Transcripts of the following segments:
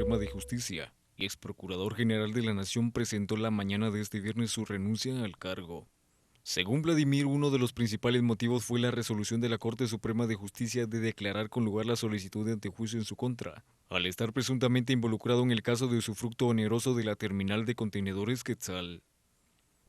Suprema de Justicia y ex procurador general de la Nación presentó la mañana de este viernes su renuncia al cargo. Según Vladimir, uno de los principales motivos fue la resolución de la Corte Suprema de Justicia de declarar con lugar la solicitud de antejuicio en su contra, al estar presuntamente involucrado en el caso de usufructo oneroso de la terminal de contenedores Quetzal.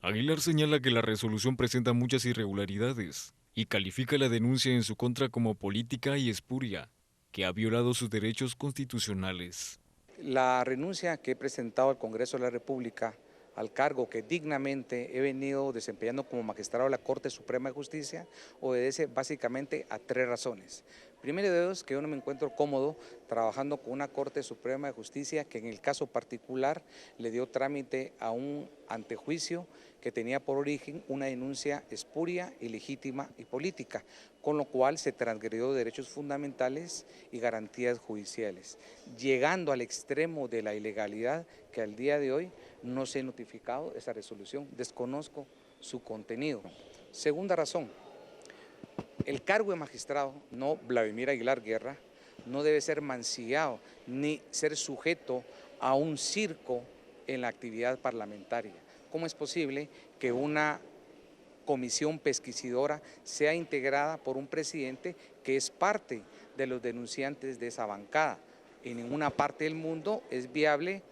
Aguilar señala que la resolución presenta muchas irregularidades y califica la denuncia en su contra como política y espuria, que ha violado sus derechos constitucionales. La renuncia que he presentado al Congreso de la República al cargo que dignamente he venido desempeñando como magistrado de la Corte Suprema de Justicia obedece básicamente a tres razones. Primero de ellos, que yo no me encuentro cómodo trabajando con una Corte Suprema de Justicia que en el caso particular le dio trámite a un antejuicio que tenía por origen una denuncia espuria, ilegítima y política, con lo cual se transgredió derechos fundamentales y garantías judiciales, llegando al extremo de la ilegalidad que al día de hoy no se ha notificado esa resolución, desconozco su contenido. Segunda razón, el cargo de magistrado, no Vladimir Aguilar Guerra, no debe ser mancillado ni ser sujeto a un circo en la actividad parlamentaria. ¿Cómo es posible que una comisión pesquisidora sea integrada por un presidente que es parte de los denunciantes de esa bancada? En ninguna parte del mundo es viable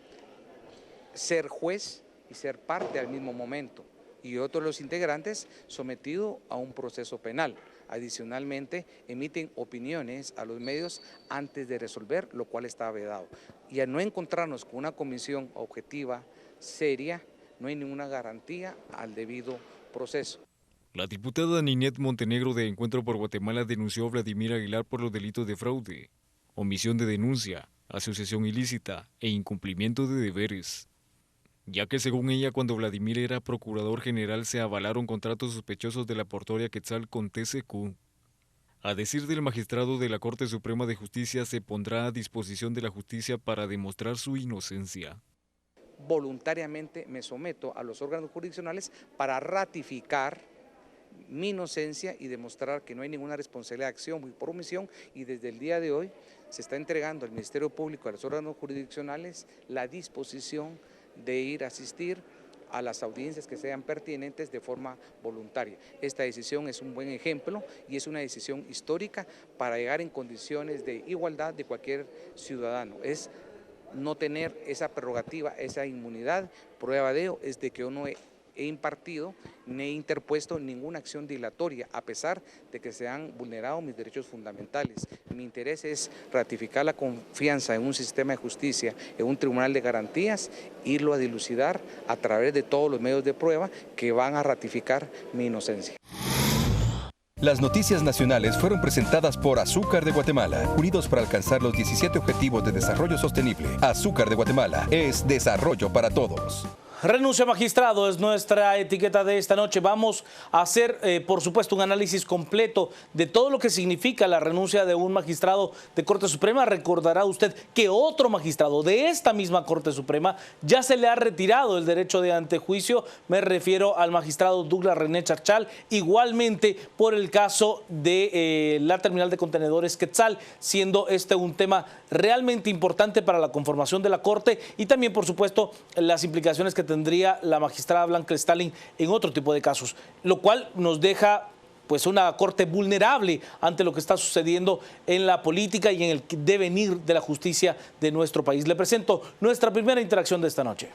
ser juez y ser parte al mismo momento, y otros los integrantes sometidos a un proceso penal. Adicionalmente, emiten opiniones a los medios antes de resolver, lo cual está vedado. Y al no encontrarnos con una comisión objetiva, seria, no hay ninguna garantía al debido proceso. La diputada Ninette Montenegro de Encuentro por Guatemala denunció a Vladimir Aguilar por los delitos de fraude, omisión de denuncia, asociación ilícita e incumplimiento de deberes, ya que según ella, cuando Vladimir era procurador general se avalaron contratos sospechosos de la portuaria Quetzal con TCQ. A decir del magistrado de la Corte Suprema de Justicia, se pondrá a disposición de la justicia para demostrar su inocencia. Voluntariamente me someto a los órganos jurisdiccionales para ratificar mi inocencia y demostrar que no hay ninguna responsabilidad de acción por omisión, y desde el día de hoy se está entregando al Ministerio Público, a los órganos jurisdiccionales, la disposición de ir a asistir a las audiencias que sean pertinentes de forma voluntaria. Esta decisión es un buen ejemplo y es una decisión histórica para llegar en condiciones de igualdad de cualquier ciudadano. Es no tener esa prerrogativa, esa inmunidad. Prueba de ello es de que yo no he impartido ni he interpuesto ninguna acción dilatoria, a pesar de que se han vulnerado mis derechos fundamentales. Mi interés es ratificar la confianza en un sistema de justicia, en un tribunal de garantías, irlo a dilucidar a través de todos los medios de prueba que van a ratificar mi inocencia. Las noticias nacionales fueron presentadas por Azúcar de Guatemala, unidos para alcanzar los 17 Objetivos de Desarrollo Sostenible. Azúcar de Guatemala es desarrollo para todos. Renuncia magistrado es nuestra etiqueta de esta noche. Vamos a hacer, por supuesto, un análisis completo de todo lo que significa la renuncia de un magistrado de Corte Suprema. Recordará usted que otro magistrado de esta misma Corte Suprema ya se le ha retirado el derecho de antejuicio. Me refiero al magistrado Douglas René Charchal, igualmente por el caso de la terminal de contenedores Quetzal, siendo este un tema realmente importante para la conformación de la Corte y también, por supuesto, las implicaciones que tendría la magistrada Blanca Stalin en otro tipo de casos, lo cual nos deja pues una Corte vulnerable ante lo que está sucediendo en la política y en el devenir de la justicia de nuestro país. Le presento nuestra primera interacción de esta noche.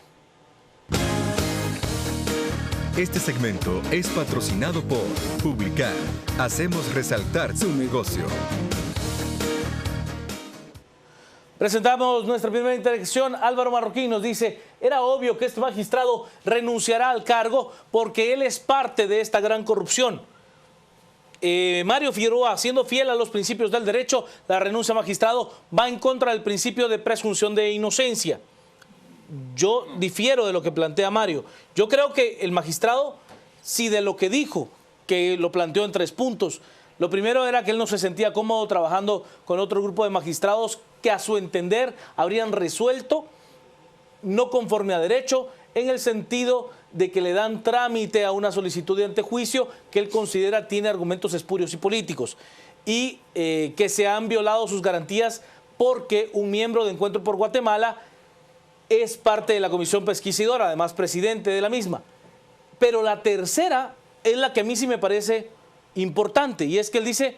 Este segmento es patrocinado por Publicar. Hacemos resaltar su negocio. Presentamos nuestra primera interacción. Álvaro Marroquín nos dice: era obvio que este magistrado renunciará al cargo porque él es parte de esta gran corrupción. Mario Figueroa, siendo fiel a los principios del derecho, la renuncia a magistrado va en contra del principio de presunción de inocencia. Yo difiero de lo que plantea Mario. Yo creo que el magistrado, si de lo que dijo, que lo planteó en 3 puntos, lo primero era que él no se sentía cómodo trabajando con otro grupo de magistrados que a su entender habrían resuelto no conforme a derecho, en el sentido de que le dan trámite a una solicitud de antejuicio que él considera tiene argumentos espurios y políticos, y que se han violado sus garantías porque un miembro de Encuentro por Guatemala es parte de la comisión pesquisidora, además presidente de la misma. Pero la tercera es la que a mí sí me parece importante, y es que él dice,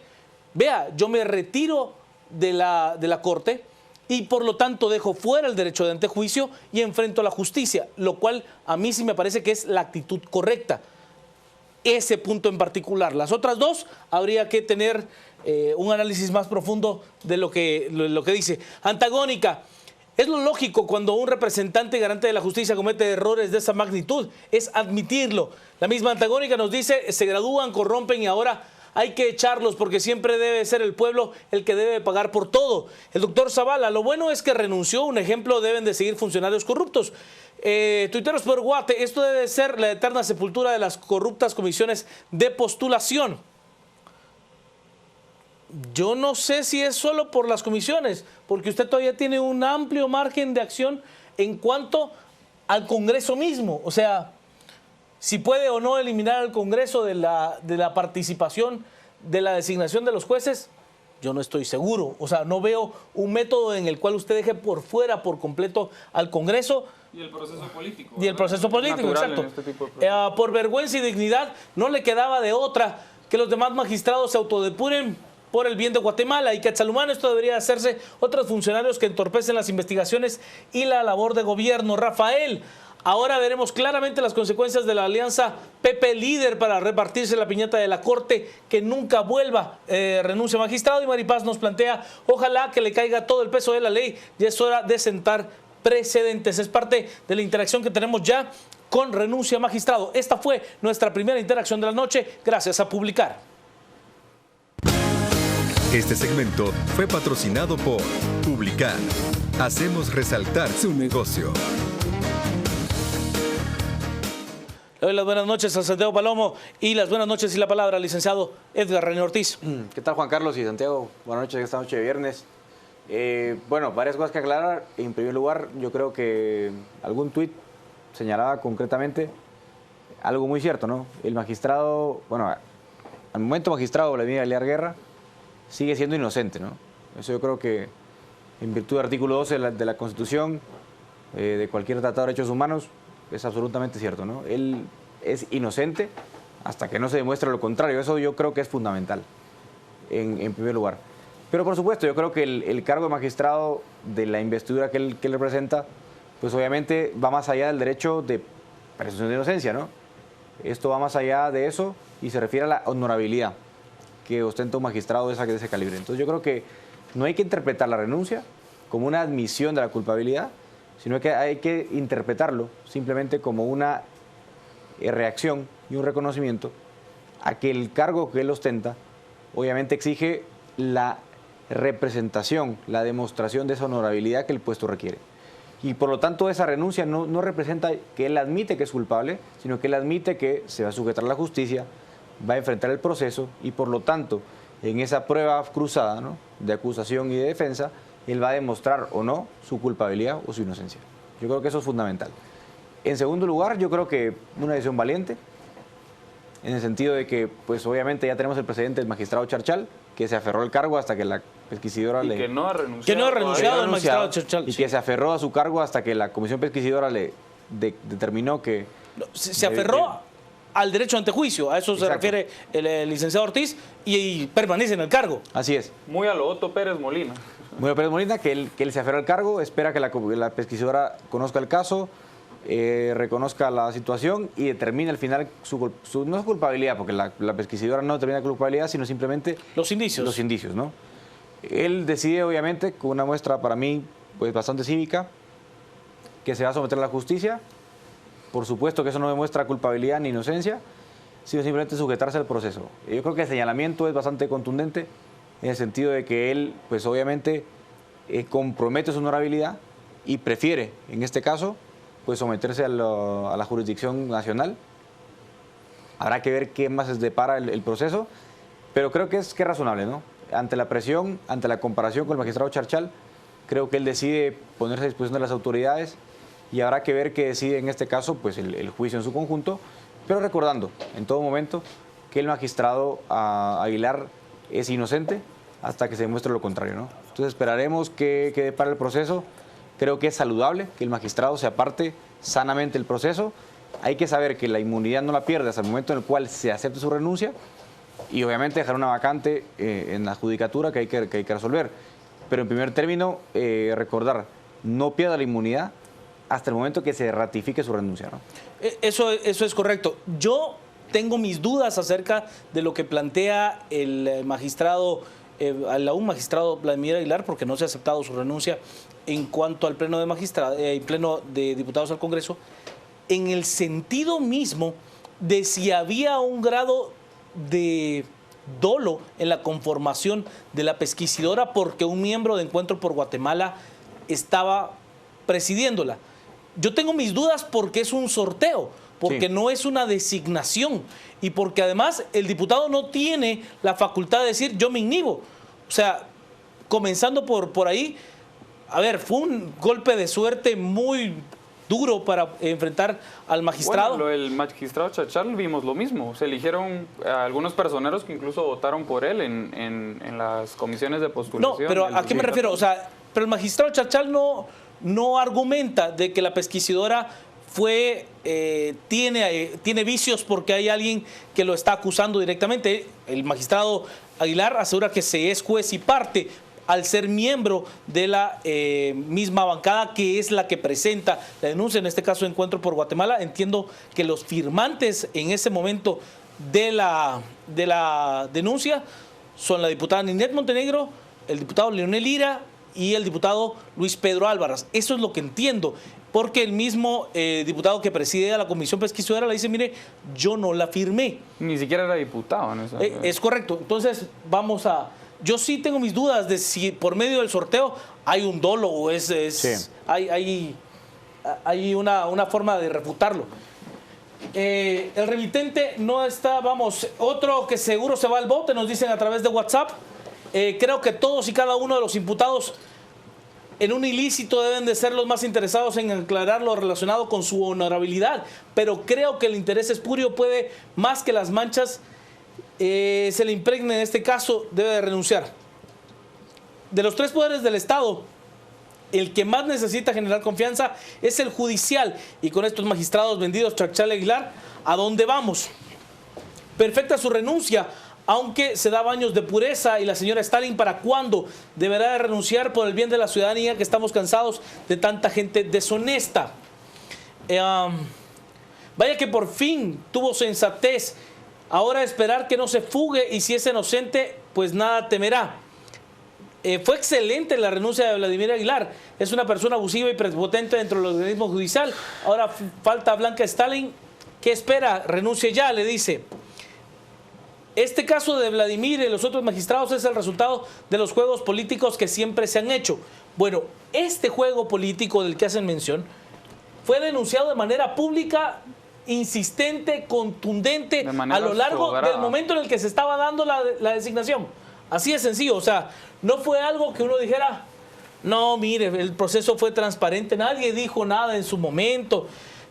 vea, yo me retiro de la Corte y por lo tanto dejo fuera el derecho de antejuicio y enfrento a la justicia, lo cual a mí sí me parece que es la actitud correcta. Ese punto en particular. Las otras dos habría que tener un análisis más profundo de lo que dice. Antagónica. Es lo lógico cuando un representante garante de la justicia comete errores de esa magnitud, es admitirlo. La misma Antagónica nos dice, se gradúan, corrompen y ahora hay que echarlos porque siempre debe ser el pueblo el que debe pagar por todo. El doctor Zavala, lo bueno es que renunció, un ejemplo deben de seguir funcionarios corruptos. Tuiteros por Guate, esto debe ser la eterna sepultura de las corruptas comisiones de postulación. Yo no sé si es solo por las comisiones, porque usted todavía tiene un amplio margen de acción en cuanto al Congreso mismo. O sea, si puede o no eliminar al Congreso de la participación de la designación de los jueces, yo no estoy seguro. O sea, no veo un método en el cual usted deje por fuera por completo al Congreso. Y el proceso político. Y el proceso político, exacto. Este Por vergüenza y dignidad no le quedaba de otra que los demás magistrados se autodepuren por el bien de Guatemala y Quetzalhumano. Esto debería hacerse otros funcionarios que entorpecen las investigaciones y la labor de gobierno. Rafael, ahora veremos claramente las consecuencias de la alianza PP Líder para repartirse la piñata de la Corte, que nunca vuelva. Renuncia magistrado. Y Maripaz nos plantea, ojalá que le caiga todo el peso de la ley y es hora de sentar precedentes. Es parte de la interacción que tenemos ya con Renuncia magistrado. Esta fue nuestra primera interacción de la noche. Gracias a Publicar. Este segmento fue patrocinado por Publicar. Hacemos resaltar su negocio. Le doy las buenas noches a Santiago Palomo y las buenas noches y la palabra al licenciado Edgar René Ortiz. ¿Qué tal, Juan Carlos y Santiago? Buenas noches esta noche de viernes. Bueno, varias cosas que aclarar. En primer lugar, yo creo que algún tuit señalaba concretamente algo muy cierto, ¿no? El magistrado, bueno, al momento magistrado Vladimir Aguilar Guerra sigue siendo inocente, ¿no? Eso yo creo que en virtud del artículo 12 de la Constitución, de cualquier tratado de derechos humanos, es absolutamente cierto, ¿no? Él es inocente hasta que no se demuestre lo contrario. Eso yo creo que es fundamental, en primer lugar. Pero por supuesto, yo creo que el cargo de magistrado de la investidura que él representa, pues obviamente va más allá del derecho de presunción de inocencia, ¿no? Esto va más allá de eso y se refiere a la honorabilidad que ostenta un magistrado de ese calibre. Entonces yo creo que no hay que interpretar la renuncia como una admisión de la culpabilidad, sino que hay que interpretarlo simplemente como una reacción y un reconocimiento a que el cargo que él ostenta obviamente exige la representación, la demostración de esa honorabilidad que el puesto requiere. Y por lo tanto esa renuncia no representa que él admite que es culpable, sino que él admite que se va a sujetar a la justicia, va a enfrentar el proceso y por lo tanto en esa prueba cruzada, ¿no?, de acusación y de defensa, él va a demostrar o no su culpabilidad o su inocencia. Yo creo que eso es fundamental. En segundo lugar, yo creo que una decisión valiente, en el sentido de que, pues obviamente ya tenemos el precedente del magistrado Charchal, que se aferró al cargo hasta que la pesquisidora que no ha renunciado. Que no ha renunciado el magistrado Charchal. Y que se aferró a su cargo hasta que la comisión pesquisidora le determinó que... Se aferró al derecho ante juicio, a eso se refiere el licenciado Ortiz, y permanece en el cargo. Así es. Muy a lo Otto Pérez Molina. Muy a Pérez Molina, que él se aferró al cargo, espera que la pesquisidora conozca el caso, reconozca la situación y determine al final no su culpabilidad, porque la pesquisidora no determina culpabilidad, sino simplemente los indicios. Los indicios, ¿no? Él decide, obviamente, con una muestra para mí pues bastante cívica, que se va a someter a la justicia. Por supuesto que eso no demuestra culpabilidad ni inocencia, sino simplemente sujetarse al proceso. Yo creo que el señalamiento es bastante contundente en el sentido de que él, pues obviamente, compromete su honorabilidad y prefiere, en este caso, pues someterse a la jurisdicción nacional. Habrá que ver qué más les depara el proceso, pero creo que es razonable, ¿no? Ante la presión, ante la comparación con el magistrado Charchal, creo que él decide ponerse a disposición de las autoridades y habrá que ver qué decide en este caso pues el juicio en su conjunto, pero recordando en todo momento que el magistrado Aguilar es inocente hasta que se demuestre lo contrario, ¿no? Entonces esperaremos que quede para el proceso. Creo que es saludable que el magistrado se aparte sanamente del proceso. Hay que saber que la inmunidad no la pierde hasta el momento en el cual se acepte su renuncia y obviamente dejar una vacante en la judicatura que hay que resolver. Pero en primer término, recordar, no pierda la inmunidad hasta el momento que se ratifique su renuncia, ¿no? Eso es correcto. Yo tengo mis dudas acerca de lo que plantea el magistrado, un magistrado Vladimir Aguilar, porque no se ha aceptado su renuncia en cuanto al pleno de diputados al Congreso, en el sentido mismo de si había un grado de dolo en la conformación de la pesquisidora porque un miembro de Encuentro por Guatemala estaba presidiéndola. Yo tengo mis dudas porque es un sorteo, porque no es una designación y porque además el diputado no tiene la facultad de decir yo me inhibo. O sea, comenzando por ahí, a ver, fue un golpe de suerte muy duro para enfrentar al magistrado. Bueno, el magistrado Chachal vimos lo mismo. Se eligieron algunos personeros que incluso votaron por él en las comisiones de postulación. No, pero ¿a qué me refiero? O sea, pero el magistrado Chachal no argumenta de que la pesquisidora tiene vicios porque hay alguien que lo está acusando directamente. El magistrado Aguilar asegura que se es juez y parte al ser miembro de la misma bancada que es la que presenta la denuncia, en este caso Encuentro por Guatemala. Entiendo que los firmantes en ese momento de la denuncia son la diputada Ninette Montenegro, el diputado Leonel Lira y el diputado Luis Pedro Álvarez. Eso es lo que entiendo, porque el mismo diputado que preside a la comisión pesquisidora le dice, mire, yo no la firmé. Ni siquiera era diputado en eso. Es correcto. Entonces, yo sí tengo mis dudas de si por medio del sorteo hay un dolo o hay una forma de refutarlo. El remitente no está, otro que seguro se va al bote, nos dicen a través de WhatsApp. Creo que todos y cada uno de los imputados en un ilícito deben de ser los más interesados en aclarar lo relacionado con su honorabilidad, pero creo que el interés espurio puede, más que las manchas, se le impregne en este caso, debe de renunciar. De los tres poderes del Estado, el que más necesita generar confianza es el judicial, y con estos magistrados vendidos, Chachal y Aguilar, ¿a dónde vamos? Perfecta su renuncia, aunque se da baños de pureza. Y la señora Stalin, ¿para cuándo deberá de renunciar por el bien de la ciudadanía, que estamos cansados de tanta gente deshonesta? Vaya que por fin tuvo sensatez. Ahora esperar que no se fugue, y si es inocente, pues nada temerá. Fue excelente la renuncia de Vladimir Aguilar. Es una persona abusiva y prepotente dentro del organismo judicial. Ahora falta Blanca Stalin. ¿Qué espera? Renuncie ya, le dice. Este caso de Vladimir y los otros magistrados es el resultado de los juegos políticos que siempre se han hecho. Bueno, este juego político del que hacen mención fue denunciado de manera pública, insistente, contundente, a lo largo del momento en el que se estaba dando la designación. Así de sencillo. O sea, no fue algo que uno dijera, no, mire, el proceso fue transparente, nadie dijo nada en su momento.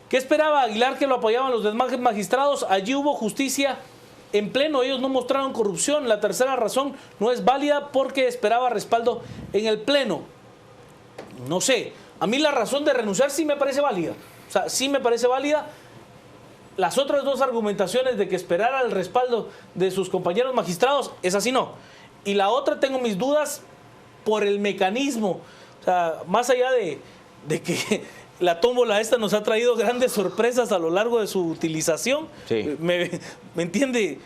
¿Qué esperaba Aguilar? Que lo apoyaban los demás magistrados. Allí hubo justicia en pleno, ellos no mostraron corrupción. La tercera razón no es válida porque esperaba respaldo en el pleno. No sé, a mí la razón de renunciar sí me parece válida. O sea, sí me parece válida. Las otras dos argumentaciones de que esperara el respaldo de sus compañeros magistrados, es así no. Y la otra, tengo mis dudas por el mecanismo. O sea, más allá de que la tómbola esta nos ha traído grandes sorpresas a lo largo de su utilización. Sí. ¿Me entiende?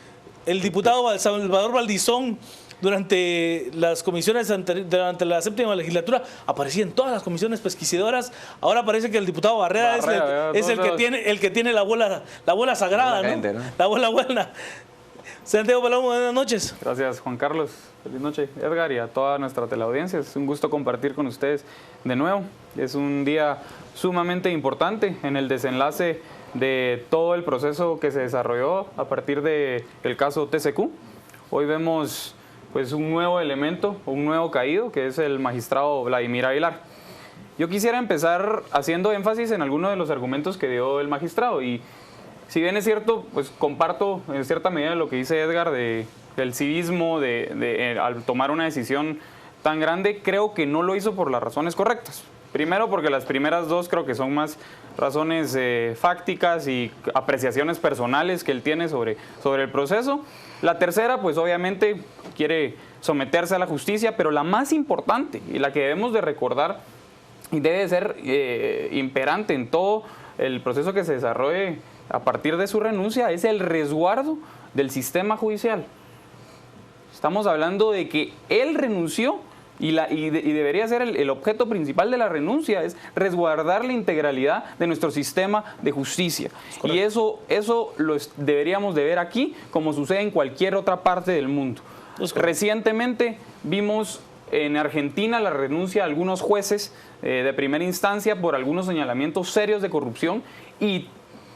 El diputado Salvador Valdizón, durante las comisiones durante la séptima legislatura, aparecía en todas las comisiones pesquisidoras. Ahora parece que el diputado Barrera es el que tiene la bola sagrada, ¿no? Gente, ¿no? La bola buena. Santiago Palomo, buenas noches. Gracias, Juan Carlos. Feliz noche, Edgar, y a toda nuestra teleaudiencia. Es un gusto compartir con ustedes de nuevo. Es un día sumamente importante en el desenlace de todo el proceso que se desarrolló a partir del caso TCQ. Hoy vemos pues un nuevo elemento, un nuevo caído, que es el magistrado Vladimir Aguilar. Yo quisiera empezar haciendo énfasis en algunos de los argumentos que dio el magistrado, y si bien es cierto, pues comparto en cierta medida lo que dice Edgar de el civismo al tomar una decisión tan grande, creo que no lo hizo por las razones correctas. Primero porque las primeras dos creo que son más razones fácticas y apreciaciones personales que él tiene sobre el proceso. La tercera, pues obviamente quiere someterse a la justicia, pero la más importante y la que debemos de recordar y debe ser imperante en todo el proceso que se desarrolle a partir de su renuncia es el resguardo del sistema judicial. Estamos hablando de que él renunció y debería ser el objeto principal de la renuncia, es resguardar la integralidad de nuestro sistema de justicia. Y eso lo deberíamos de ver aquí como sucede en cualquier otra parte del mundo. Recientemente vimos en Argentina la renuncia de algunos jueces de primera instancia por algunos señalamientos serios de corrupción y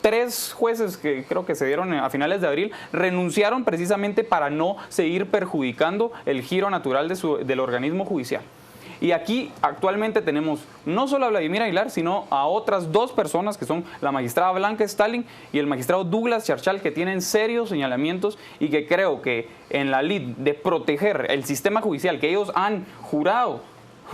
3 jueces que creo que se dieron a finales de abril renunciaron precisamente para no seguir perjudicando el giro natural del organismo judicial. Y aquí actualmente tenemos no solo a Vladimir Aguilar, sino a otras 2 personas que son la magistrada Blanca Stalin y el magistrado Douglas Charchal, que tienen serios señalamientos y que creo que en la lid de proteger el sistema judicial que ellos han jurado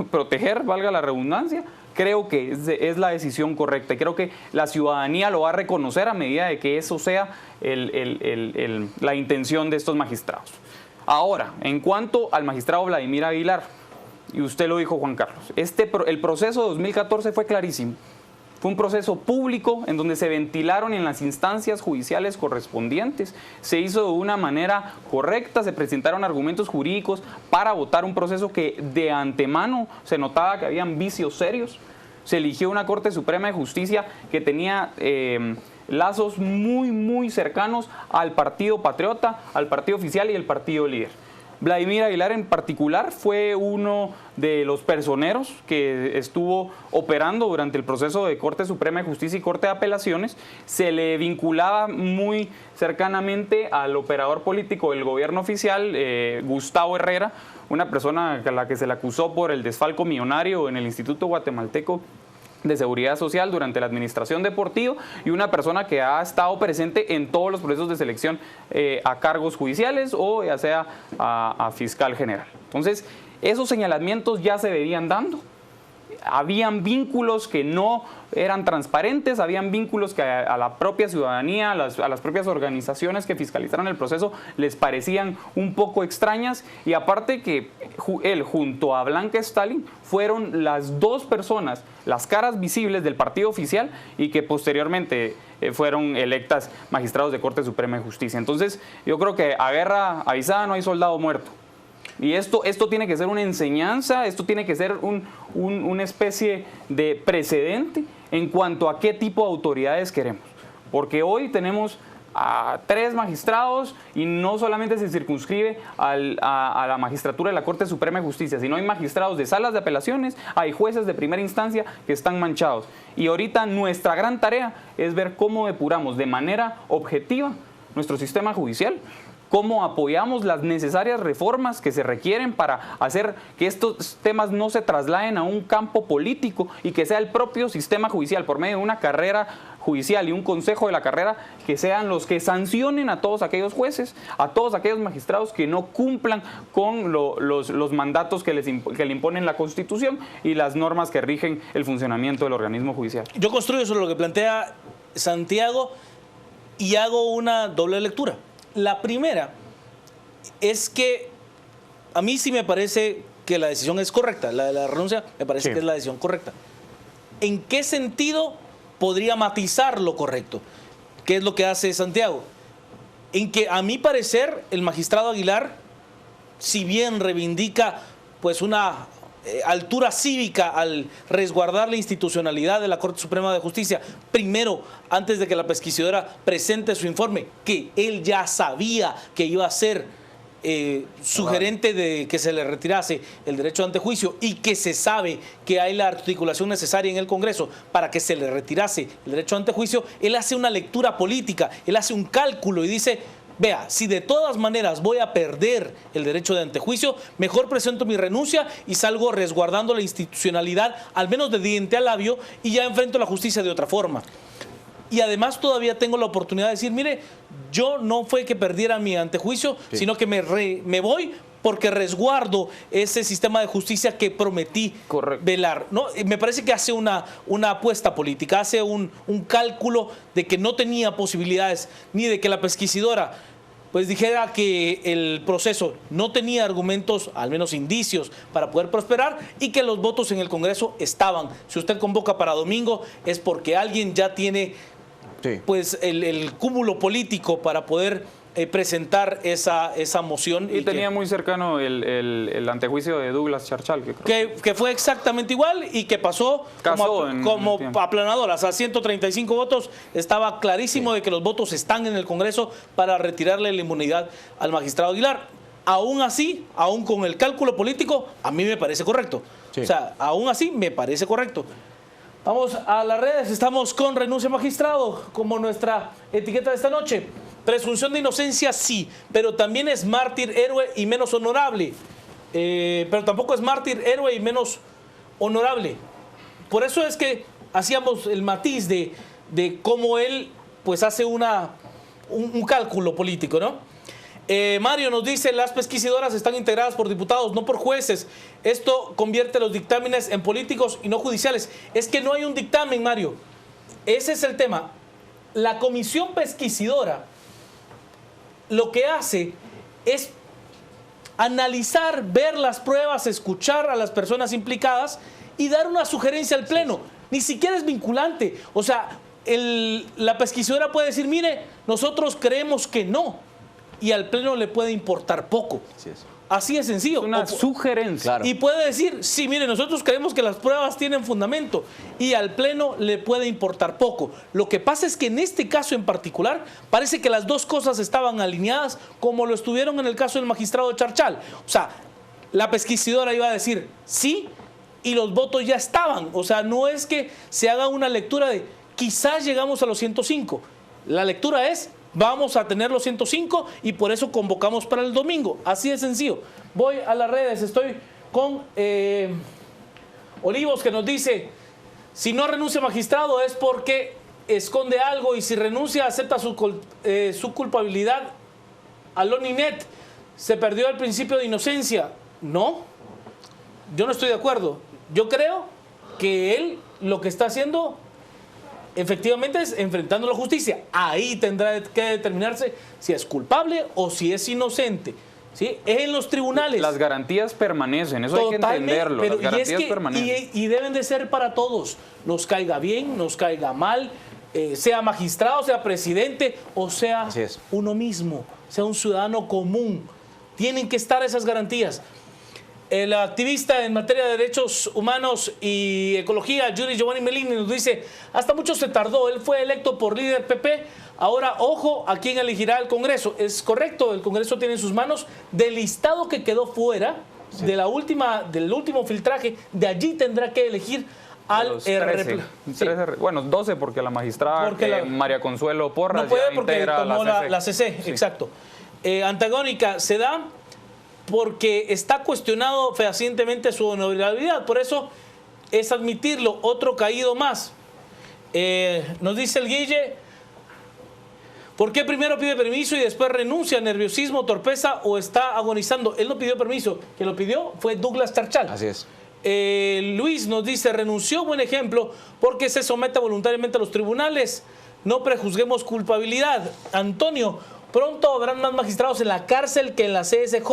proteger, valga la redundancia, creo que es la decisión correcta y creo que la ciudadanía lo va a reconocer a medida de que eso sea la intención de estos magistrados. Ahora, en cuanto al magistrado Vladimir Aguilar, y usted lo dijo, Juan Carlos, el proceso de 2014 fue clarísimo. Fue un proceso público en donde se ventilaron en las instancias judiciales correspondientes. Se hizo de una manera correcta, se presentaron argumentos jurídicos para votar un proceso que de antemano se notaba que habían vicios serios. Se eligió una Corte Suprema de Justicia que tenía lazos muy cercanos al Partido Patriota, al Partido Oficial y al Partido Líder. Vladimir Aguilar en particular fue uno de los personeros que estuvo operando durante el proceso de Corte Suprema de Justicia y Corte de Apelaciones. Se le vinculaba muy cercanamente al operador político del gobierno oficial, Gustavo Herrera, una persona a la que se le acusó por el desfalco millonario en el Instituto Guatemalteco de Seguridad Social durante la administración de Portillo y una persona que ha estado presente en todos los procesos de selección a cargos judiciales o ya sea a fiscal general. Entonces, esos señalamientos ya se venían dando. Habían vínculos que no eran transparentes, habían vínculos que a la propia ciudadanía, a las propias organizaciones que fiscalizaron el proceso les parecían un poco extrañas y aparte que él junto a Blanca Stalin fueron las 2 personas, las caras visibles del partido oficial y que posteriormente fueron electas magistrados de Corte Suprema de Justicia. Entonces yo creo que a guerra avisada no hay soldado muerto. Y esto tiene que ser una enseñanza, esto tiene que ser una especie de precedente en cuanto a qué tipo de autoridades queremos. Porque hoy tenemos a 3 magistrados y no solamente se circunscribe a la magistratura de la Corte Suprema de Justicia, sino hay magistrados de salas de apelaciones, hay jueces de primera instancia que están manchados. Y ahorita nuestra gran tarea es ver cómo depuramos de manera objetiva nuestro sistema judicial, cómo apoyamos las necesarias reformas que se requieren para hacer que estos temas no se trasladen a un campo político y que sea el propio sistema judicial, por medio de una carrera judicial y un consejo de la carrera, que sean los que sancionen a todos aquellos jueces, a todos aquellos magistrados que no cumplan con los mandatos que le imponen la Constitución y las normas que rigen el funcionamiento del organismo judicial. Yo construyo sobre lo que plantea Santiago y hago una doble lectura. La primera es que a mí sí me parece que la decisión es correcta, la de la renuncia me parece que es la decisión correcta. ¿En qué sentido podría matizar lo correcto? ¿Qué es lo que hace Santiago? En que a mi parecer el magistrado Aguilar, si bien reivindica pues una altura cívica al resguardar la institucionalidad de la Corte Suprema de Justicia, primero, antes de que la pesquisidora presente su informe, que él ya sabía que iba a ser sugerente de que se le retirase el derecho de antejuicio y que se sabe que hay la articulación necesaria en el Congreso para que se le retirase el derecho de antejuicio, él hace una lectura política, él hace un cálculo y dice: vea, si de todas maneras voy a perder el derecho de antejuicio, mejor presento mi renuncia y salgo resguardando la institucionalidad, al menos de diente a labio, y ya enfrento la justicia de otra forma. y además todavía tengo la oportunidad de decir, mire, yo no fue que perdiera mi antejuicio, sino que me voy porque resguardo ese sistema de justicia que prometí velar, ¿no? Me parece que hace una apuesta política, hace un cálculo de que no tenía posibilidades, ni de que la pesquisidora pues dijera que el proceso no tenía argumentos, al menos indicios, para poder prosperar, y que los votos en el Congreso estaban. Si usted convoca para domingo es porque alguien ya tiene pues el cúmulo político para poder presentar esa moción. Y tenía muy cercano el antejuicio de Douglas Charchal. Que fue exactamente igual y que pasó como aplanadoras. A 135 votos estaba clarísimo de que los votos están en el Congreso para retirarle la inmunidad al magistrado Aguilar. Aún así, aún con el cálculo político, a mí me parece correcto. O sea, aún así me parece correcto. Vamos a las redes, estamos con renuncia magistrado como nuestra etiqueta de esta noche. Presunción de inocencia sí, pero también es mártir, héroe y menos honorable. Pero tampoco es mártir, héroe y menos honorable. Por eso es que hacíamos el matiz de cómo él pues hace un cálculo político, ¿no? Mario nos dice, las pesquisadoras están integradas por diputados, no por jueces. Esto convierte los dictámenes en políticos y no judiciales. Es que no hay un dictamen, Mario. Ese es el tema. La comisión pesquisidora lo que hace es analizar, ver las pruebas, escuchar a las personas implicadas y dar una sugerencia al Pleno. Ni siquiera es vinculante. O sea, la pesquisidora puede decir, mire, nosotros creemos que no. Y al Pleno le puede importar poco. Así es sencillo. Es una sugerencia. Claro. Y puede decir, sí, mire, nosotros creemos que las pruebas tienen fundamento y al Pleno le puede importar poco. Lo que pasa es que en este caso en particular parece que las dos cosas estaban alineadas como lo estuvieron en el caso del magistrado Charchal. O sea, la pesquisidora iba a decir sí y los votos ya estaban. O sea, no es que se haga una lectura de quizás llegamos a los 105. La lectura es vamos a tener los 105 y por eso convocamos para el domingo. Así de sencillo. Voy a las redes, estoy con Olivos que nos dice, si no renuncia magistrado es porque esconde algo y si renuncia acepta su culpabilidad. Aloninet, se perdió el principio de inocencia. No, yo no estoy de acuerdo. Yo creo que él lo que está haciendo efectivamente es enfrentando la justicia. Ahí tendrá que determinarse si es culpable o si es inocente. ¿Sí? Es en los tribunales. Las garantías permanecen, eso hay que entenderlo. Pero, las garantías permanecen. Y deben de ser para todos. Nos caiga bien, nos caiga mal, sea magistrado, sea presidente o sea uno mismo, sea un ciudadano común. Tienen que estar esas garantías. El activista en materia de derechos humanos y ecología, Yuri Giovanni Melini, nos dice, hasta mucho se tardó, él fue electo por líder PP, ahora ojo a quién elegirá el Congreso. Es correcto, el Congreso tiene en sus manos del listado que quedó fuera, del último filtraje, de allí tendrá que elegir al 13, bueno, 12 porque la magistrada María Consuelo Porras no puede ya porque integra tomó la CC, exacto. Antagónica se da porque está cuestionado fehacientemente su honorabilidad, por eso es admitirlo, otro caído más. Nos dice el Guille, ¿por qué primero pide permiso y después renuncia? ¿Nerviosismo, torpeza o está agonizando? Él no pidió permiso, quien lo pidió fue Douglas Charchal. Así es. Luis nos dice, renunció, buen ejemplo, porque se somete voluntariamente a los tribunales. No prejuzguemos culpabilidad. Antonio, pronto habrán más magistrados en la cárcel que en la CSJ.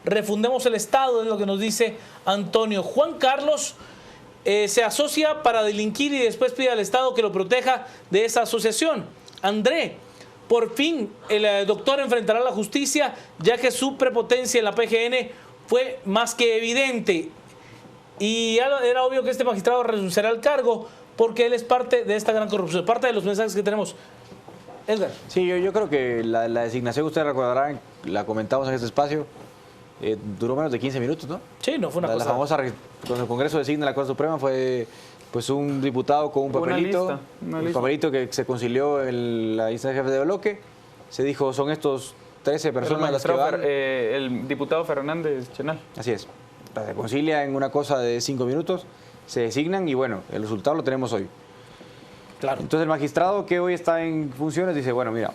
Refundemos el Estado, es lo que nos dice Antonio. Juan Carlos se asocia para delinquir y después pide al Estado que lo proteja de esa asociación. André, por fin el doctor enfrentará la justicia, ya que su prepotencia en la PGN fue más que evidente. Y era obvio que este magistrado renunciará al cargo porque él es parte de esta gran corrupción. Parte de los mensajes que tenemos. Edgar. Sí, yo creo que la designación, ustedes recordarán, la comentamos en este espacio, duró menos de 15 minutos, ¿no? Sí, no fue una cosa. La famosa, cuando el Congreso designa la Corte Suprema, fue pues un diputado con un papelito, un papelito que se concilió en la instancia jefe de bloque. Se dijo, son estos 13 personas las que van. El diputado Fernández Chenal. Así es. Se concilia en una cosa de 5 minutos, se designan y bueno, el resultado lo tenemos hoy. Claro. Entonces el magistrado que hoy está en funciones dice, bueno, mira,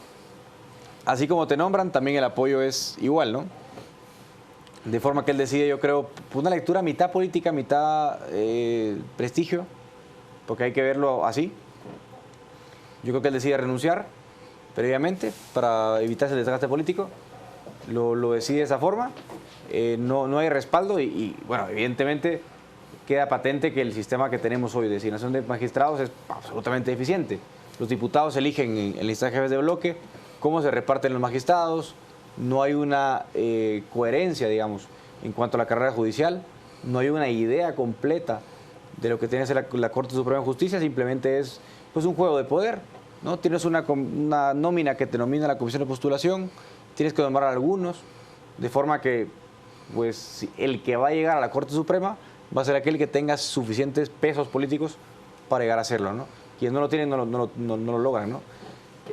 así como te nombran, también el apoyo es igual, ¿no? De forma que él decide, yo creo, una lectura mitad política, mitad prestigio, porque hay que verlo así. Yo creo que él decide renunciar previamente para evitarse el desgaste político. Lo decide de esa forma. No hay respaldo y, bueno, evidentemente queda patente que el sistema que tenemos hoy de designación de magistrados es absolutamente deficiente. Los diputados eligen en la instancia de jefes de bloque cómo se reparten los magistrados, no hay una coherencia, digamos, en cuanto a la carrera judicial, no hay una idea completa de lo que tiene que ser la Corte Suprema de Justicia, simplemente es pues, un juego de poder, ¿no? Tienes una nómina que te nomina la Comisión de Postulación, tienes que nombrar a algunos, de forma que pues, el que va a llegar a la Corte Suprema va a ser aquel que tenga suficientes pesos políticos para llegar a hacerlo, ¿no? Quienes no lo tienen no lo logran, ¿no?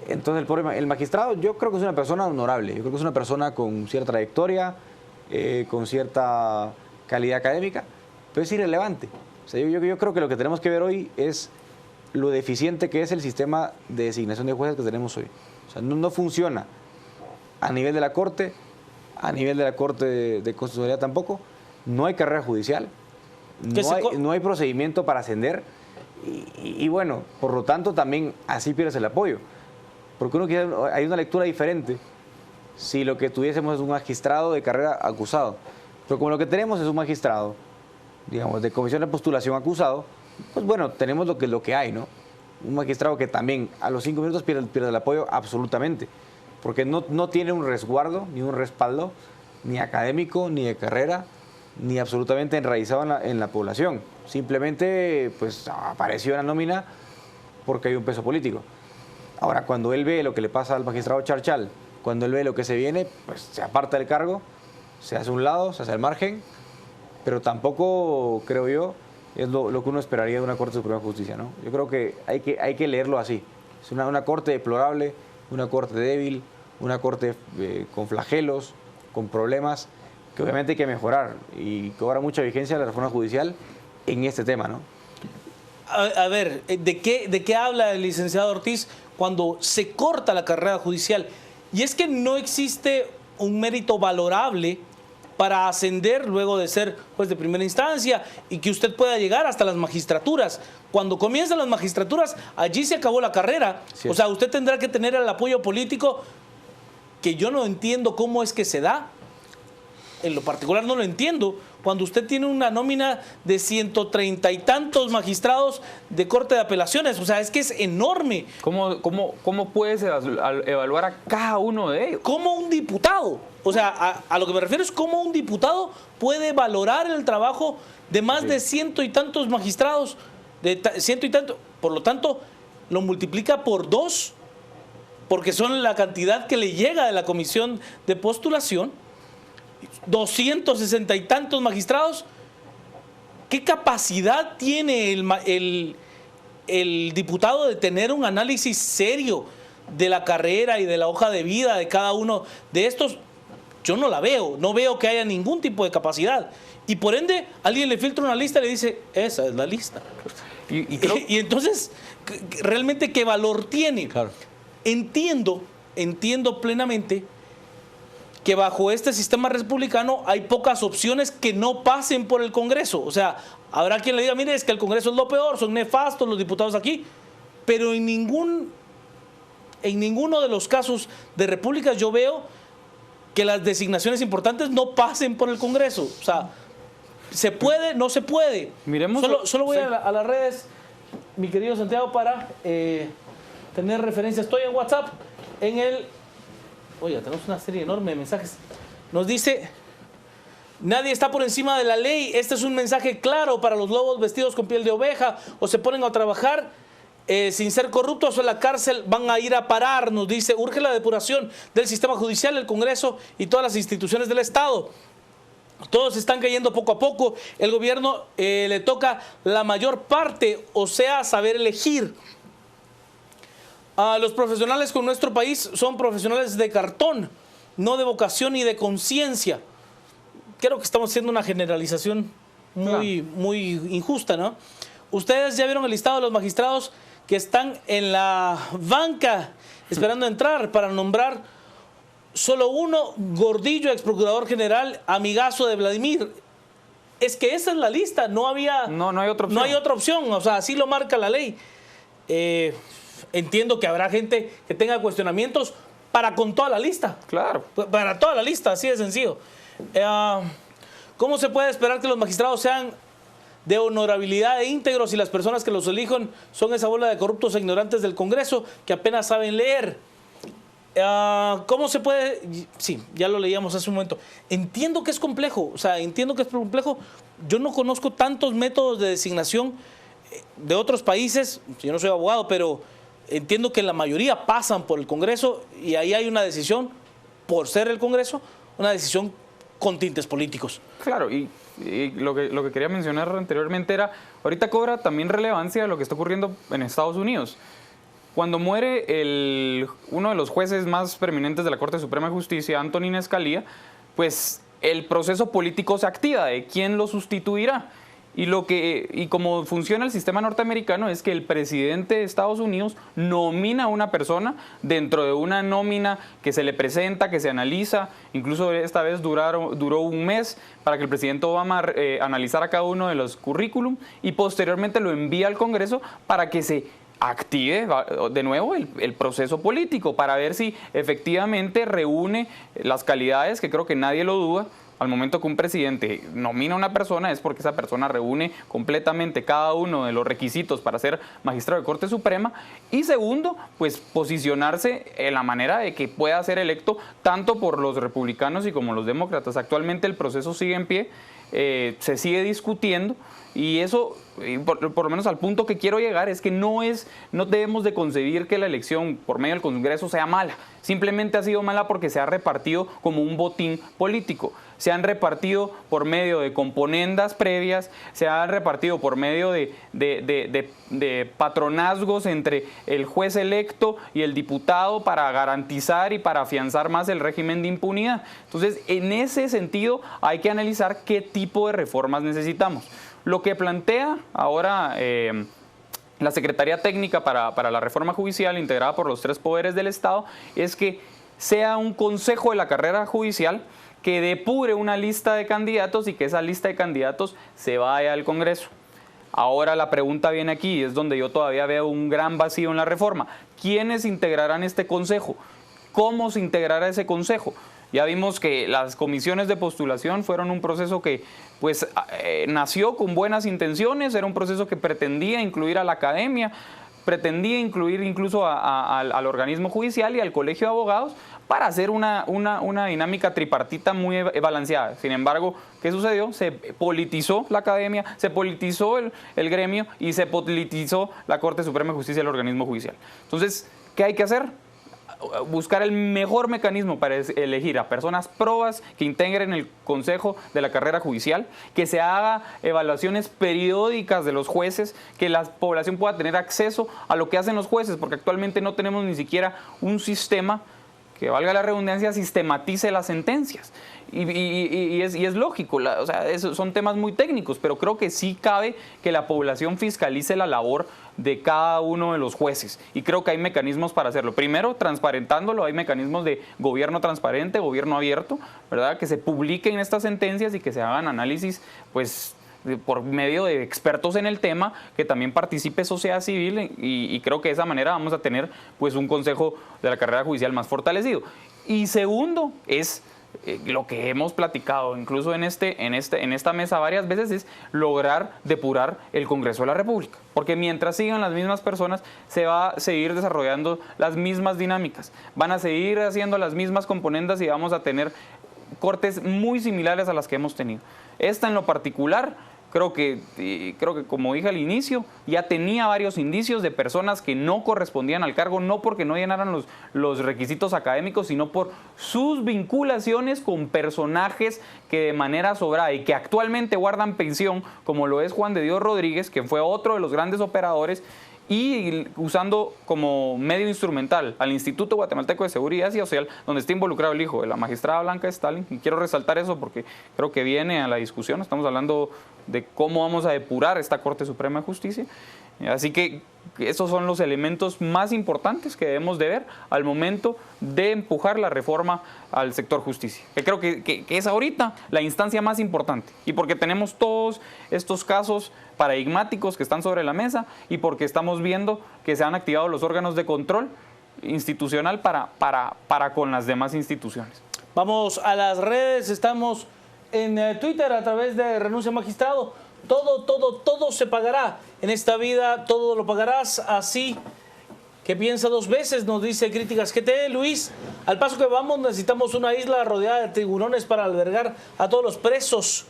Entonces el magistrado yo creo que es una persona honorable, yo creo que es una persona con cierta trayectoria, con cierta calidad académica, pero es irrelevante. O sea, yo creo que lo que tenemos que ver hoy es lo deficiente que es el sistema de designación de jueces que tenemos hoy. O sea, no funciona a nivel de la Corte, a nivel de la Corte de Constitucionalidad tampoco, no hay carrera judicial, no hay procedimiento para ascender y bueno, por lo tanto también así pierdes el apoyo. Porque hay una lectura diferente si lo que tuviésemos es un magistrado de carrera acusado. Pero como lo que tenemos es un magistrado, digamos, de comisión de postulación acusado, pues bueno, tenemos lo que hay, ¿no? Un magistrado que también a los 5 minutos pierde el apoyo absolutamente, porque no tiene un resguardo, ni un respaldo, ni académico, ni de carrera, ni absolutamente enraizado en la población. Simplemente, pues, apareció en la nómina porque hay un peso político. Ahora, cuando él ve lo que le pasa al magistrado Charchal, cuando él ve lo que se viene, pues se aparta del cargo, se hace a un lado, se hace al margen, pero tampoco, creo yo, es lo que uno esperaría de una Corte Suprema de Justicia, ¿no? Yo creo que hay que leerlo así. Es una Corte deplorable, una Corte débil, una Corte con flagelos, con problemas, que obviamente hay que mejorar y cobra mucha vigencia la reforma judicial en este tema, ¿no? A ver, ¿de qué habla el licenciado Ortiz cuando se corta la carrera judicial? Y es que no existe un mérito valorable para ascender luego de ser juez de primera instancia y que usted pueda llegar hasta las magistraturas. Cuando comienzan las magistraturas, allí se acabó la carrera. Sí. O sea, usted tendrá que tener el apoyo político que yo no entiendo cómo es que se da. En lo particular no lo entiendo. Cuando usted tiene una nómina de 130 y tantos magistrados de Corte de Apelaciones, o sea, es que es enorme. ¿Cómo puedes evaluar a cada uno de ellos? Como un diputado. O sea, a lo que me refiero es cómo un diputado puede valorar el trabajo de más de 100 y tantos magistrados, de 100 y tantos. Por lo tanto, lo multiplica por 2, porque son la cantidad que le llega de la comisión de postulación. 260 y tantos magistrados. ¿Qué capacidad tiene el diputado de tener un análisis serio de la carrera y de la hoja de vida de cada uno de estos? Yo no la veo, no veo que haya ningún tipo de capacidad. Y por ende, alguien le filtra una lista y le dice, esa es la lista. Y entonces, ¿realmente qué valor tiene? Claro. Entiendo plenamente que bajo este sistema republicano hay pocas opciones que no pasen por el Congreso. O sea, habrá quien le diga, mire, es que el Congreso es lo peor, son nefastos los diputados aquí, pero en ninguno de los casos de repúblicas yo veo que las designaciones importantes no pasen por el Congreso. O sea, ¿se puede? No se puede. Miremos, solo voy a las redes, mi querido Santiago, para tener referencia. Estoy en WhatsApp, Oye, tenemos una serie enorme de mensajes. Nos dice, nadie está por encima de la ley. Este es un mensaje claro para los lobos vestidos con piel de oveja o se ponen a trabajar sin ser corruptos o en la cárcel van a ir a parar. Nos dice, urge la depuración del sistema judicial, el Congreso y todas las instituciones del Estado. Todos están cayendo poco a poco. El gobierno le toca la mayor parte, o sea, saber elegir. Los profesionales con nuestro país son profesionales de cartón, no de vocación ni de conciencia. Creo que estamos haciendo una generalización muy injusta, ¿no? Ustedes ya vieron el listado de los magistrados que están en la banca esperando entrar para nombrar solo uno, Gordillo, ex procurador general, amigazo de Vladimir. Es que esa es la lista, no hay otra opción. No hay otra opción, o sea, así lo marca la ley. Entiendo que habrá gente que tenga cuestionamientos para con toda la lista. Claro. Para toda la lista, así de sencillo. ¿Cómo se puede esperar que los magistrados sean de honorabilidad e íntegros si las personas que los eligen son esa bola de corruptos e ignorantes del Congreso que apenas saben leer? ¿Cómo se puede? Sí, ya lo leíamos hace un momento. Entiendo que es complejo, Yo no conozco tantos métodos de designación de otros países. Yo no soy abogado, pero entiendo que la mayoría pasan por el Congreso y ahí hay una decisión, por ser el Congreso, una decisión con tintes políticos. Claro, y lo que quería mencionar anteriormente era, ahorita cobra también relevancia lo que está ocurriendo en Estados Unidos. Cuando muere uno de los jueces más preeminentes de la Corte Suprema de Justicia, Antonin Scalia, pues el proceso político se activa de quién lo sustituirá. Y como funciona el sistema norteamericano es que el presidente de Estados Unidos nomina a una persona dentro de una nómina que se le presenta, que se analiza. Incluso esta vez duró un mes para que el presidente Obama analizara cada uno de los currículum y posteriormente lo envía al Congreso para que se active de nuevo el proceso político para ver si efectivamente reúne las calidades, que creo que nadie lo duda. Al momento que un presidente nomina a una persona es porque esa persona reúne completamente cada uno de los requisitos para ser magistrado de Corte Suprema. Y segundo, pues posicionarse en la manera de que pueda ser electo tanto por los republicanos y como los demócratas. Actualmente el proceso sigue en pie, se sigue discutiendo. Y eso, por lo menos al punto que quiero llegar, es que no debemos de concebir que la elección por medio del Congreso sea mala. Simplemente ha sido mala porque se ha repartido como un botín político. Se han repartido por medio de componendas previas, se han repartido por medio de patronazgos entre el juez electo y el diputado para garantizar y para afianzar más el régimen de impunidad. Entonces, en ese sentido, hay que analizar qué tipo de reformas necesitamos. Lo que plantea ahora la Secretaría Técnica para la Reforma Judicial, integrada por los 3 poderes del Estado, es que sea un consejo de la carrera judicial que depure una lista de candidatos y que esa lista de candidatos se vaya al Congreso. Ahora la pregunta viene aquí, es donde yo todavía veo un gran vacío en la reforma. ¿Quiénes integrarán este consejo? ¿Cómo se integrará ese consejo? Ya vimos que las comisiones de postulación fueron un proceso que pues, nació con buenas intenciones, era un proceso que pretendía incluir a la academia, pretendía incluir incluso al organismo judicial y al colegio de abogados para hacer una dinámica tripartita muy balanceada. Sin embargo, ¿qué sucedió? Se politizó la academia, se politizó el gremio y se politizó la Corte Suprema de Justicia y el organismo judicial. Entonces, ¿qué hay que hacer? Buscar el mejor mecanismo para elegir a personas probas que integren el Consejo de la Carrera Judicial, que se haga evaluaciones periódicas de los jueces, que la población pueda tener acceso a lo que hacen los jueces, porque actualmente no tenemos ni siquiera un sistema que, valga la redundancia, sistematice las sentencias. Y es lógico, son temas muy técnicos, pero creo que sí cabe que la población fiscalice la labor de cada uno de los jueces. Y creo que hay mecanismos para hacerlo. Primero, transparentándolo, hay mecanismos de gobierno transparente, gobierno abierto, ¿verdad? Que se publiquen estas sentencias y que se hagan análisis, pues, por medio de expertos en el tema, que también participe sociedad civil y creo que de esa manera vamos a tener pues un consejo de la carrera judicial más fortalecido. Y segundo es lo que hemos platicado incluso en esta mesa varias veces, es lograr depurar el Congreso de la República, porque mientras sigan las mismas personas se va a seguir desarrollando las mismas dinámicas, van a seguir haciendo las mismas componendas y vamos a tener cortes muy similares a las que hemos tenido. Esta en lo particular, creo que como dije al inicio, ya tenía varios indicios de personas que no correspondían al cargo, no porque no llenaran los requisitos académicos, sino por sus vinculaciones con personajes que de manera sobrada y que actualmente guardan pensión, como lo es Juan de Dios Rodríguez, que fue otro de los grandes operadores, y usando como medio instrumental al Instituto Guatemalteco de Seguridad Social, donde está involucrado el hijo de la magistrada Blanca Stalin. Y quiero resaltar eso porque creo que viene a la discusión. Estamos hablando de cómo vamos a depurar esta Corte Suprema de Justicia. Así que esos son los elementos más importantes que debemos de ver al momento de empujar la reforma al sector justicia. Que creo que es ahorita la instancia más importante. Y porque tenemos todos estos casos paradigmáticos que están sobre la mesa y porque estamos viendo que se han activado los órganos de control institucional para con las demás instituciones. Vamos a las redes, estamos en Twitter a través de Renuncia Magistrado. Todo se pagará en esta vida, todo lo pagarás, así que piensa dos veces, nos dice Críticas GT. Luis, al paso que vamos necesitamos una isla rodeada de tiburones para albergar a todos los presos.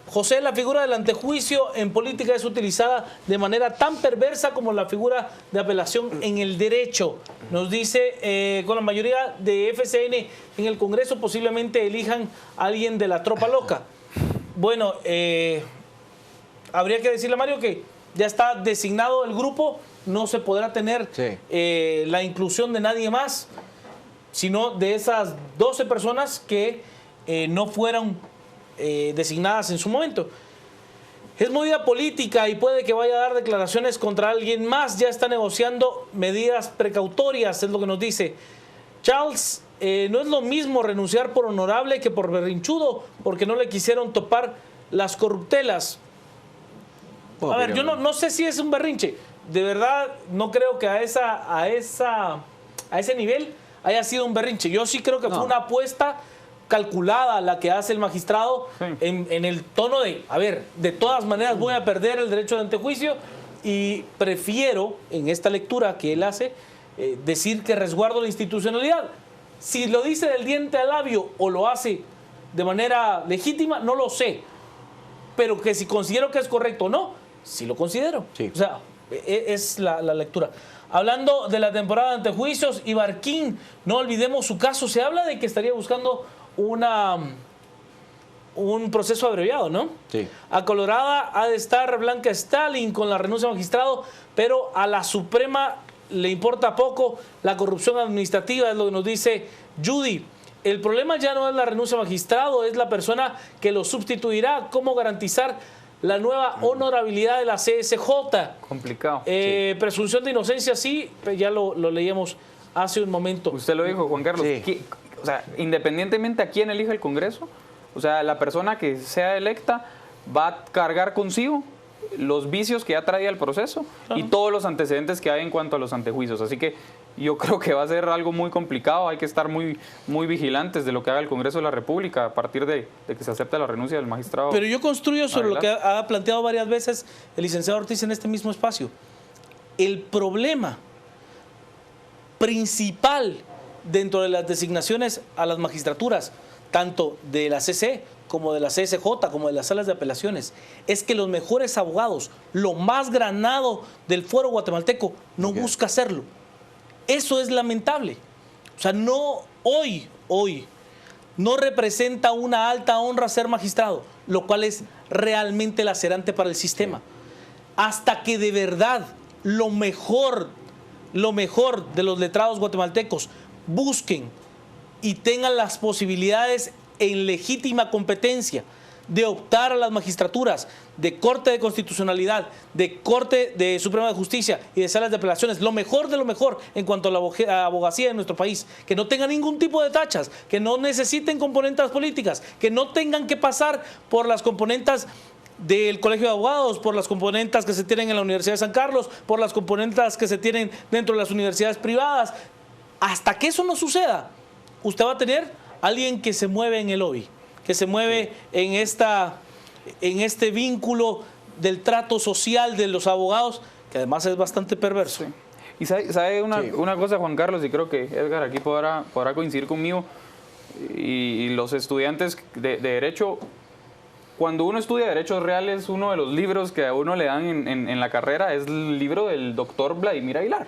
José, la figura del antejuicio en política es utilizada de manera tan perversa como la figura de apelación en el derecho. Nos dice, con la mayoría de FCN en el Congreso posiblemente elijan a alguien de la tropa loca. Bueno, habría que decirle a Mario que ya está designado el grupo, no se podrá tener la inclusión de nadie más, sino de esas 12 personas que no fueron designadas en su momento. Es movida política y puede que vaya a dar declaraciones contra alguien más. Ya está negociando medidas precautorias, es lo que nos dice Charles. No es lo mismo renunciar por honorable que por berrinchudo, porque no le quisieron topar las corruptelas. A ver, yo no sé si es un berrinche. De verdad, no creo que a ese nivel haya sido un berrinche. Yo sí creo que fue una apuesta calculada la que hace el magistrado en el tono de, a ver, de todas maneras voy a perder el derecho de antejuicio y prefiero, en esta lectura que él hace, decir que resguardo la institucionalidad. Si lo dice del diente al labio o lo hace de manera legítima, no lo sé. Pero que si considero que es correcto o no, sí lo considero. Sí. O sea, es la lectura. Hablando de la temporada de antejuicios, Ibarquín, no olvidemos su caso. Se habla de que estaría buscando un proceso abreviado, ¿no? Sí. Acolorada ha de estar Blanca Stalin con la renuncia a magistrado, pero a la Suprema le importa poco la corrupción administrativa, es lo que nos dice Judy. El problema ya no es la renuncia a magistrado, es la persona que lo sustituirá. ¿Cómo garantizar la nueva honorabilidad de la CSJ? Complicado. Presunción de inocencia, sí, ya lo leíamos hace un momento. Usted lo dijo, Juan Carlos. Sí. O sea, independientemente a quién elija el Congreso, o sea, la persona que sea electa va a cargar consigo los vicios que ya traía el proceso y todos los antecedentes que hay en cuanto a los antejuicios. Así que yo creo que va a ser algo muy complicado. Hay que estar muy vigilantes de lo que haga el Congreso de la República a partir de que se acepte la renuncia del magistrado. Pero yo construyo sobre lo que ha planteado varias veces el licenciado Ortiz en este mismo espacio. El problema principal dentro de las designaciones a las magistraturas, tanto de la CC como de la CSJ, como de las salas de apelaciones, es que los mejores abogados, lo más granado del fuero guatemalteco, no busca hacerlo. Eso es lamentable. O sea, hoy no representa una alta honra ser magistrado, lo cual es realmente lacerante para el sistema. Hasta que de verdad lo mejor de los letrados guatemaltecos busquen y tengan las posibilidades en legítima competencia de optar a las magistraturas de Corte de Constitucionalidad, de Corte de Suprema de Justicia y de salas de apelaciones, lo mejor de lo mejor en cuanto a la abogacía de nuestro país, que no tengan ningún tipo de tachas, que no necesiten componentes políticas, que no tengan que pasar por las componentes del Colegio de Abogados, por las componentes que se tienen en la Universidad de San Carlos, por las componentes que se tienen dentro de las universidades privadas. Hasta que eso no suceda, usted va a tener alguien que se mueve en el lobby, que se mueve en este vínculo del trato social de los abogados, que además es bastante perverso. Sí. Y sabe una cosa, Juan Carlos, y creo que Edgar aquí podrá coincidir conmigo, y los estudiantes de Derecho, cuando uno estudia Derechos Reales, uno de los libros que a uno le dan en la carrera es el libro del doctor Vladimir Aguilar.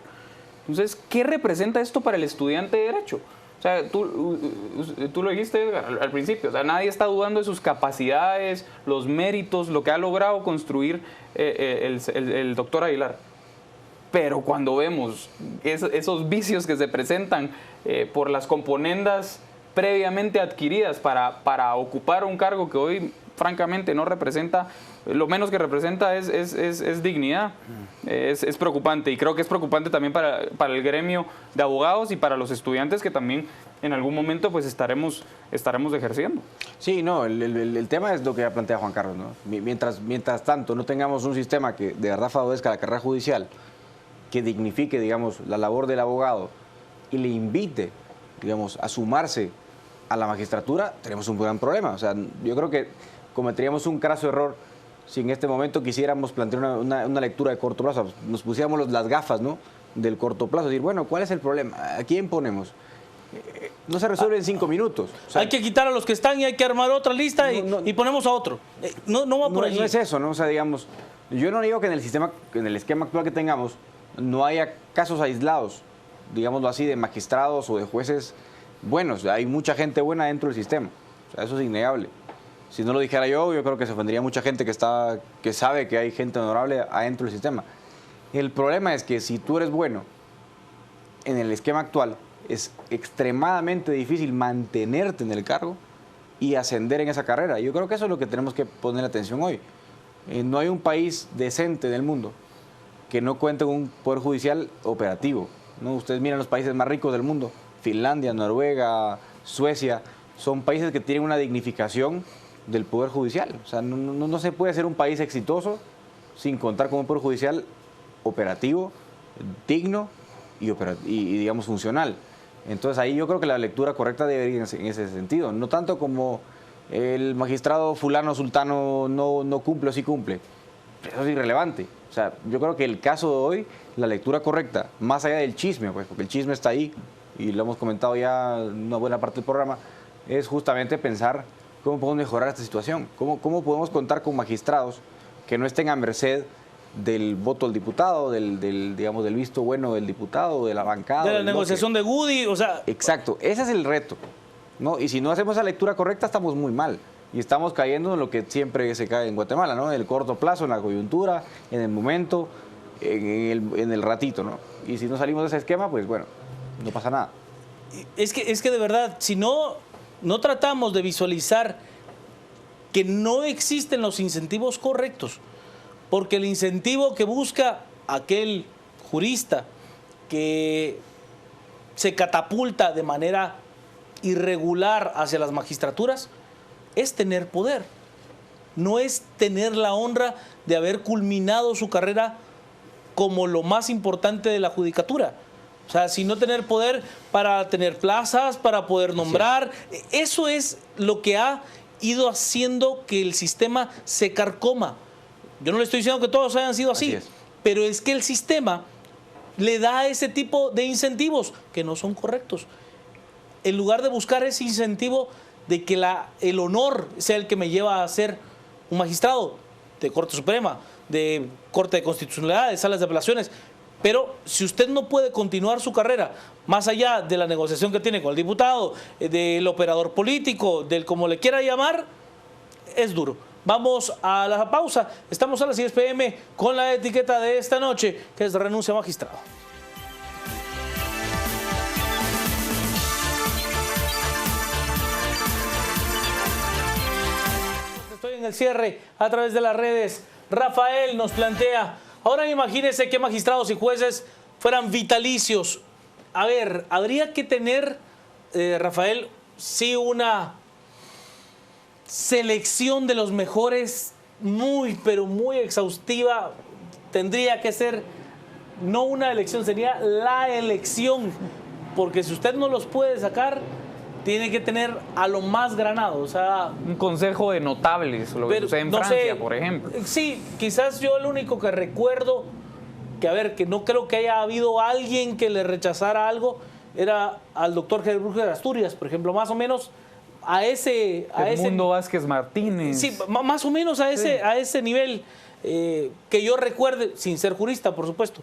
Entonces, ¿qué representa esto para el estudiante de Derecho? O sea, tú lo dijiste, Edgar, al principio, o sea, nadie está dudando de sus capacidades, los méritos, lo que ha logrado construir el doctor Aguilar. Pero cuando vemos esos vicios que se presentan por las componendas previamente adquiridas para ocupar un cargo que hoy francamente no representa, lo menos que representa es dignidad. Es preocupante, y creo que es preocupante también para el gremio de abogados y para los estudiantes que también en algún momento pues estaremos ejerciendo. Sí, no, el tema es lo que ya plantea Juan Carlos, ¿no? Mientras tanto no tengamos un sistema que de verdad favorezca la carrera judicial, que dignifique, digamos, la labor del abogado y le invite, digamos, a sumarse a la magistratura, tenemos un gran problema. O sea, yo creo que cometeríamos un craso error si en este momento quisiéramos plantear una lectura de corto plazo. Nos pusiéramos las gafas, ¿no?, del corto plazo, decir, bueno, ¿cuál es el problema? ¿A quién ponemos? No se resuelve en 5 minutos. O sea, hay que quitar a los que están y hay que armar otra lista y ponemos a otro. No va por allí. No es eso, ¿no? O sea, digamos, yo no digo que en el esquema actual que tengamos, no haya casos aislados, digámoslo así, de magistrados o de jueces buenos. Hay mucha gente buena dentro del sistema. O sea, eso es innegable. Si no lo dijera yo creo que se ofendería mucha gente que sabe que hay gente honorable adentro del sistema. El problema es que si tú eres bueno en el esquema actual, es extremadamente difícil mantenerte en el cargo y ascender en esa carrera. Yo creo que eso es lo que tenemos que poner atención hoy. No hay un país decente del mundo que no cuente con un poder judicial operativo, ¿no? Ustedes miran los países más ricos del mundo, Finlandia, Noruega, Suecia, son países que tienen una dignificación del poder judicial. O sea, no se puede ser un país exitoso sin contar con un poder judicial operativo, digno y digamos, funcional. Entonces ahí yo creo que la lectura correcta debería ir en ese sentido, no tanto como el magistrado fulano sultano no cumple o sí cumple. Eso es irrelevante. O sea, yo creo que el caso de hoy, la lectura correcta, más allá del chisme, pues, porque el chisme está ahí, y lo hemos comentado ya en una buena parte del programa, es justamente pensar cómo podemos mejorar esta situación, cómo podemos contar con magistrados que no estén a merced del voto del diputado, digamos, del visto bueno del diputado, de la bancada. De la negociación de Goody, o sea... Exacto, ese es el reto, ¿no? Y si no hacemos esa lectura correcta, estamos muy mal. Y estamos cayendo en lo que siempre se cae en Guatemala, ¿no? En el corto plazo, en la coyuntura, en el momento, en el ratito, ¿no? Y si no salimos de ese esquema, pues bueno, no pasa nada. Es que de verdad, si no tratamos de visualizar que no existen los incentivos correctos, porque el incentivo que busca aquel jurista que se catapulta de manera irregular hacia las magistraturas es tener poder, no es tener la honra de haber culminado su carrera como lo más importante de la judicatura. O sea, sino tener poder para tener plazas, para poder nombrar. Eso es lo que ha ido haciendo que el sistema se carcoma. Yo no le estoy diciendo que todos hayan sido así, pero es que el sistema le da ese tipo de incentivos que no son correctos. En lugar de buscar ese incentivo de que el honor sea el que me lleva a ser un magistrado de Corte Suprema, de Corte de Constitucionalidad, de salas de apelaciones. Pero si usted no puede continuar su carrera, más allá de la negociación que tiene con el diputado, del operador político, del como le quiera llamar, es duro. Vamos a la pausa. Estamos a las 10 p.m. con la etiqueta de esta noche, que es renuncia a magistrado. Estoy en el cierre a través de las redes. Rafael nos plantea, ahora imagínese que magistrados y jueces fueran vitalicios. A ver, habría que tener, Rafael, sí, una selección de los mejores pero muy exhaustiva. Tendría que ser, no una elección, sería la elección. Porque si usted no los puede sacar, tiene que tener a lo más granado, o sea... Un consejo de notables, lo que sucede en Francia, por ejemplo. Sí, quizás yo lo único que recuerdo, que no creo que haya habido alguien que le rechazara algo, era al doctor Gerbrugge de Asturias, por ejemplo, más o menos a ese... Edmundo Vázquez Martínez. Sí, más o menos a ese nivel, que yo recuerde, sin ser jurista, por supuesto.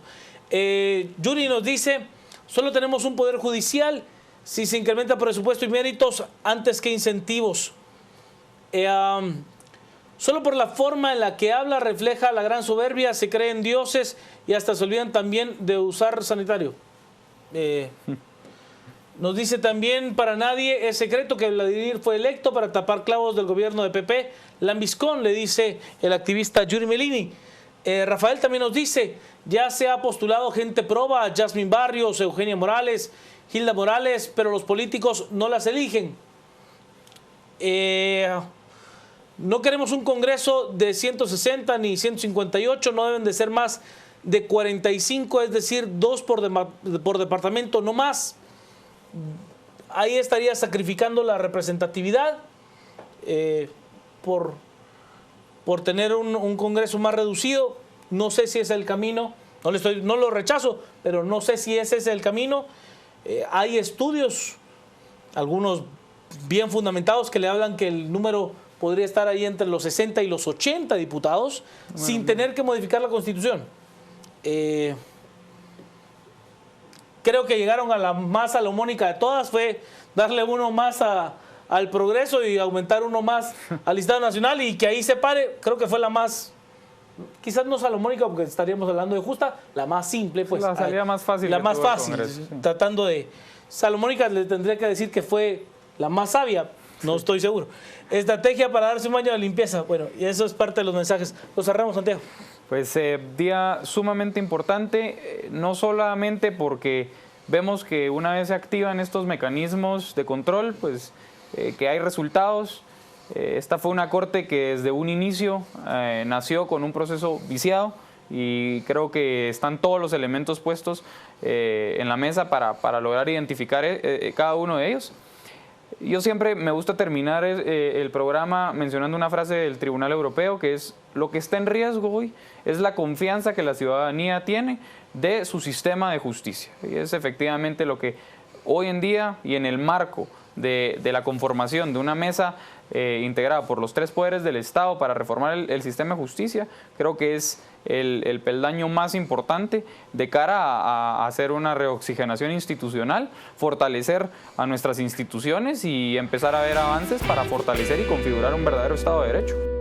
Yuri nos dice, solo tenemos un poder judicial si se incrementa presupuesto y méritos antes que incentivos. Solo por la forma en la que habla refleja la gran soberbia, se creen dioses y hasta se olvidan también de usar sanitario. Nos dice también, para nadie es secreto que Vladimir fue electo para tapar clavos del gobierno de PP. lambiscón, le dice el activista Yuri Melini. Rafael también nos dice, ya se ha postulado gente proba, Jasmine Barrios, Eugenia Morales, Hilda Morales, pero los políticos no las eligen. No queremos un Congreso de 160 ni 158, no deben de ser más de 45, es decir, 2 por departamento, no más. Ahí estaría sacrificando la representatividad por tener un Congreso más reducido. No sé si es el camino, no lo rechazo, pero no sé si ese es el camino. Hay estudios, algunos bien fundamentados, que le hablan que el número podría estar ahí entre los 60 y los 80 diputados, sin tener que modificar la Constitución. Creo que llegaron a la más salomónica de todas, fue darle uno más al Progreso y aumentar uno más al Estado Nacional, y que ahí se pare. Creo que fue la más, quizás no salomónica porque estaríamos hablando de justa, la más simple, pues. La salida más fácil. La más fácil, tratando de... Salomónica le tendría que decir que fue la más sabia, no estoy seguro. Estrategia para darse un baño de limpieza. Bueno, y eso es parte de los mensajes. Lo cerramos, Santiago. Pues día sumamente importante, no solamente porque vemos que una vez se activan estos mecanismos de control, pues que hay resultados. Esta fue una corte que desde un inicio nació con un proceso viciado, y creo que están todos los elementos puestos en la mesa para lograr identificar cada uno de ellos. Yo siempre me gusta terminar el programa mencionando una frase del Tribunal Europeo, que es: lo que está en riesgo hoy es la confianza que la ciudadanía tiene de su sistema de justicia. Y es efectivamente lo que hoy en día, y en el marco de la conformación de una mesa integrada por los 3 poderes del Estado para reformar el sistema de justicia, creo que es el peldaño más importante de cara a hacer una reoxigenación institucional, fortalecer a nuestras instituciones y empezar a ver avances para fortalecer y configurar un verdadero Estado de Derecho.